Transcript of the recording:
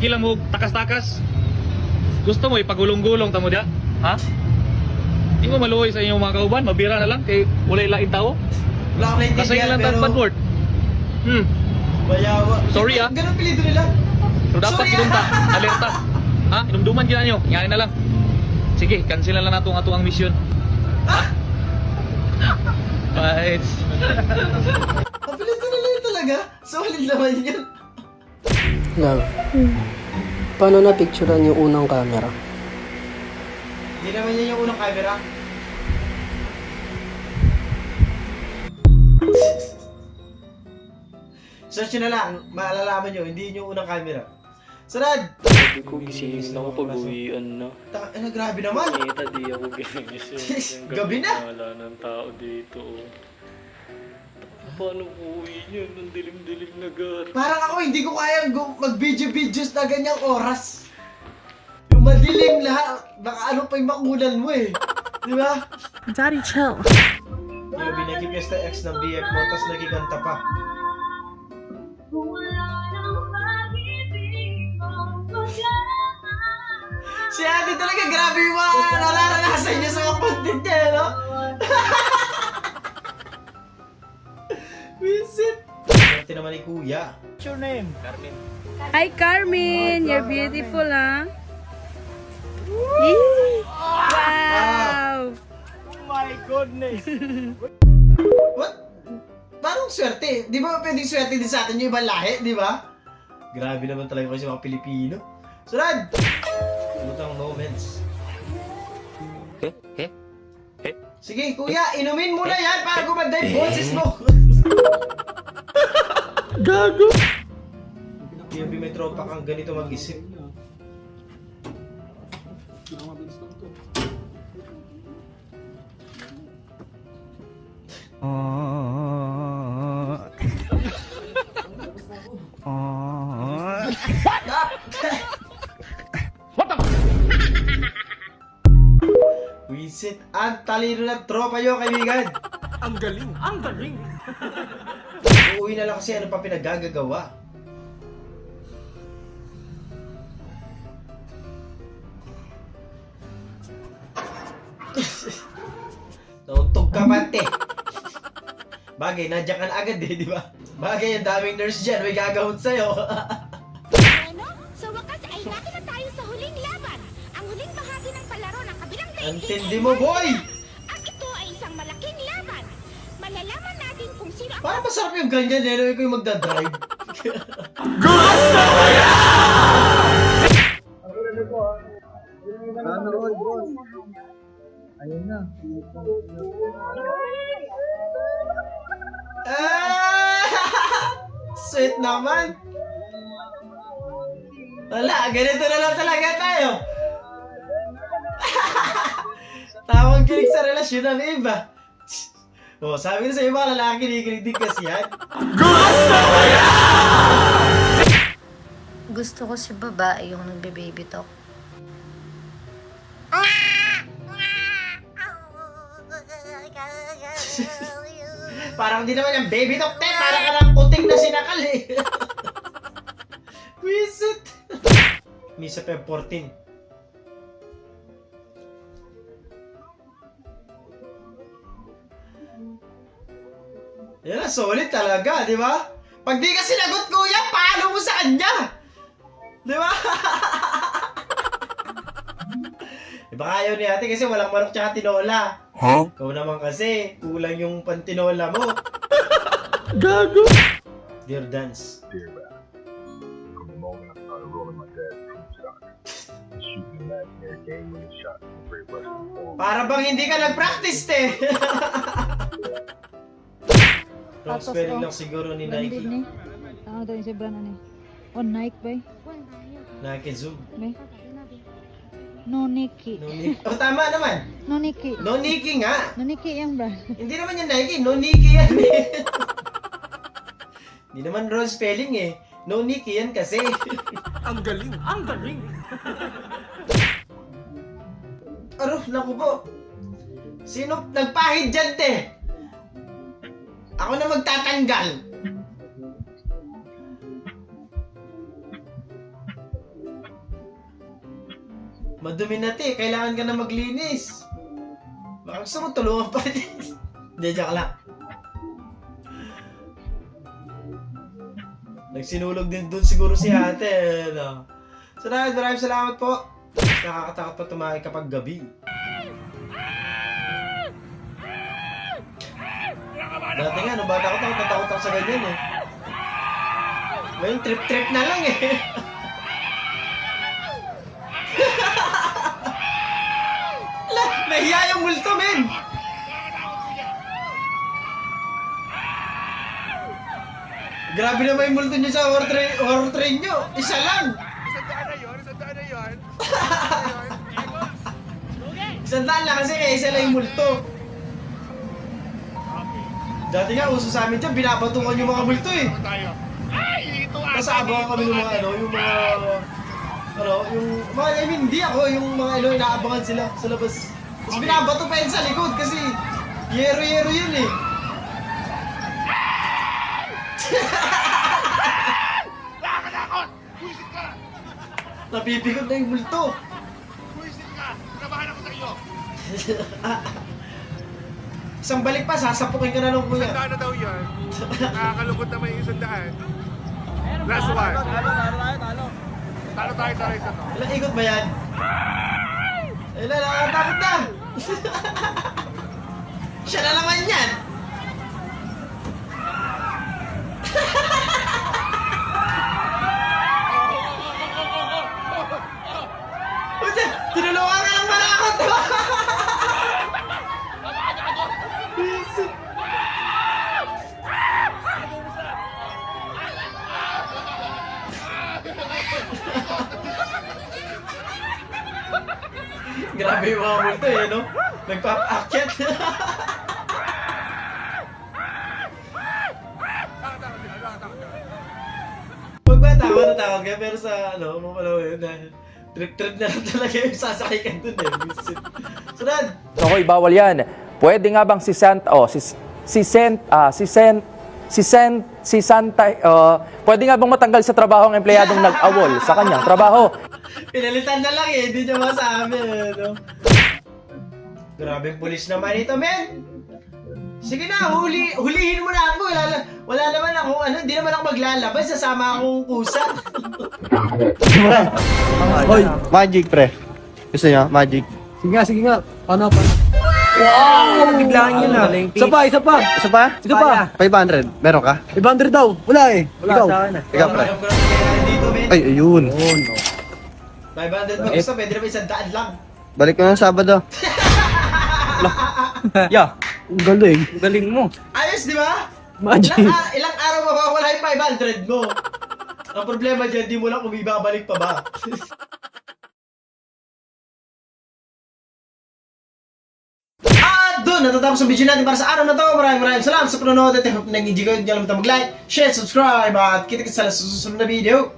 Sige lang mo, takas-takas. Gusto mo ipagulong-gulong tamo dia? Ha? Di mo maluoy sa inyong mga kauban, mabira na lang kay wala ilaing tao. Wala akong Kasi naintindihan, lang tag padword. Bayawa. Sorry, ah. Ganun pilido nila. Pero dapat Sorry, kinunta, alerta. Ha? Inumduman gina nyo, ngayon na lang. Sige, cancel na lang nato ang atong mission. Bye. Ang pilido nila yun talaga. Solid naman yun. Love, paano na-picturean yung unang camera? Hindi naman yan yung unang camera. Search nyo na lang, maalalaman nyo, hindi yun yung unang camera. Sarad! Sabi ko, gisingin na ako pag-uwian na. Grabe naman! Kita, di ako ginising. Gabi na. Wala ng tao dito. Paano po uwi niyo? Ang dilim-dilim na gar. Parang ako, hindi ko kaya mag-video-videos na ganyang oras. Yung madilim lahat, baka ano pa yung makulan mo eh. Di ba? Daddy, chill. Yung binakipyesta X ng BF mo, tapos nagiganta pa. Si ate talaga, grabe yung mga nararanasan niya sa mga content niya, no? Vincent! Ate naman ni Kuya. What's your name? Carmen. Hi, Carmen. You're beautiful, huh? Yee! Wow! Oh my goodness! What? Parang swerte. Di ba pwedeng swerte din sa atin yung ibang lahi, di ba? Grabe naman talaga kasi mga Pilipino. Sunod! Lutang moments. Sige, kuya, inumin mo na yan para gumanda yung boses mo. Gago! Grabe, may tropa kang ganito mag-isip. Wisit, ang talino ng tropa nyo, kaibigan. Ang galing! Ang galing! Uuwi na lang kasi ano pa pinaggagawa. Nauntog ka pante. Bagay, nandiyan ka na agad eh, di ba? Bagay, ang daming nurse dyan, may gagawin sa'yo. Ano? Sa wakas ay natin na tayo sa huling laban. Ang huling bahagi ng palaro ng kabilang daigdig. Antindi mo, boy! At ito ay isang malaking laban. Malalaman natin kung sino ang Parang masarap yung ganyan eh, no? Ikaw yung magdadrive. Ah! Sweet naman! Wala, ganito na lang talaga tayo. Tawag kilig sa relasyon ng iba. Oh, sabi ko sa iba, lalaki kinikilig din kasi yan. Gusto ko si babae yung nagbe-baby talk. Parang di naman yung baby talk, te. Parang ka lang puting na sinakal eh. Visit. Misa Feb 14. Yan, solid talaga, di ba? Pag di ka sinagot, kuya, paano mo sa kanya? Di ba? Diba ayaw ni ate kasi walang manok tsaka tinola. Huh? Ikaw naman kasi, kulang yung pantinola mo. Gago! Dear Dance. Dear Rap, from the moment I started rolling my dad's troop stock, shooting imaginary game-winning shots in the Great Western Wall. Para bang hindi ka nag-practice, te? Wrong spelling lang siguro ni Nike. Ano to yung si brand ano? On Nike ba? Nike Zoom. Ba? No Nike. No Nike. Oh, tama naman. No Nike. No Nike nga. No Nike yung brand. Hindi naman yung Nike. No Nike yan eh. Hindi naman wrong spelling eh. No Nike yan kasi. Ang galing! Ang galing! Aro, naku po. Sino nagpahid dyan, te? Ako na magtatanggal. Madumi na te, kailangan ka na maglinis. Baka gusto mo tulungan pa rin. Hindi, joke lang. Nagsinulog din dun siguro si ate. No? So maraming salamat po. Nakakatakot pa tumahay kapag gabi. Dati nga, nung bata ko, natakot ako sa ganyan eh. Ngayon, trip-trip na lang eh. Nahiya yung multo, men! Grabe naman yung multo nyo sa horror train nyo. Isa lang. Isang daan lang kasi kaya isa lang yung multo. Dati nga, uso sa amin dyan, binabatungan yung mga multo eh. Tapos abangan kami ng mga yung mga... yung mga, I mean, hindi ako, yung mga inaabangan sila sa labas. Tapos binabato pa yun sa likod kasi yero-yero yun eh. Nakakatakot! Buisit ka! Napipikot na yung multo. Buisit ka! Trabahan ako sa iyo! Isang balik pa, sasapukin ka na lang kuya. Sandaan na daw yan. Nakakalungkot naman yung sandaan. Last one. Talo tayo sa race na to. Ilang ikot ba yan? Ayun na, nakakatakot na! Siya na naman yan! Uy, tinulungan ka lang malakot! Grabe yung mga multo eh, no? Nagpapaakyat. Pagbatakot ka, pero sa mo pala yun, trip-trip na lang talaga yung sasakay ka dun eh. Sunod! Hoy, bawal yan. Pwede nga bang pwede nga bang matanggal sa trabaho ang empleyadong nag-awol sa kanyang trabaho? Pinalitan na lang eh, hindi niya masabi eh, no? Grabe pulis naman ito, men! Sige na, hulihin mo na ako. Wala naman ako, hindi naman ako maglalabas, sasama akong kusa. Hoy, magic pre. Gusto niya? Magic. Sige nga. Paano? Wow! Biglaan yun ah. Isa pa. Isa pa? 500. Meron ka? 500 daw. Wala eh. Ikaw. Ikaw pre. Dito, men. Ay, ayun. 500 mo gusto, pwede naman 100 lang. Balik ko ng Sabado. Yeah. Ang galing. Galing mo. Ayos, di ba? Magic. Ilang araw mawawala yung 500 mo. Ang problema dyan, di mo lang kung ibabalik pa ba. At doon, natatapos ang video natin para sa araw na to. Maraming salamat sa panonood at I hope nag-enjoy ko. Hindi nyo mag-like, share, subscribe at kita-kita sa susunod na video.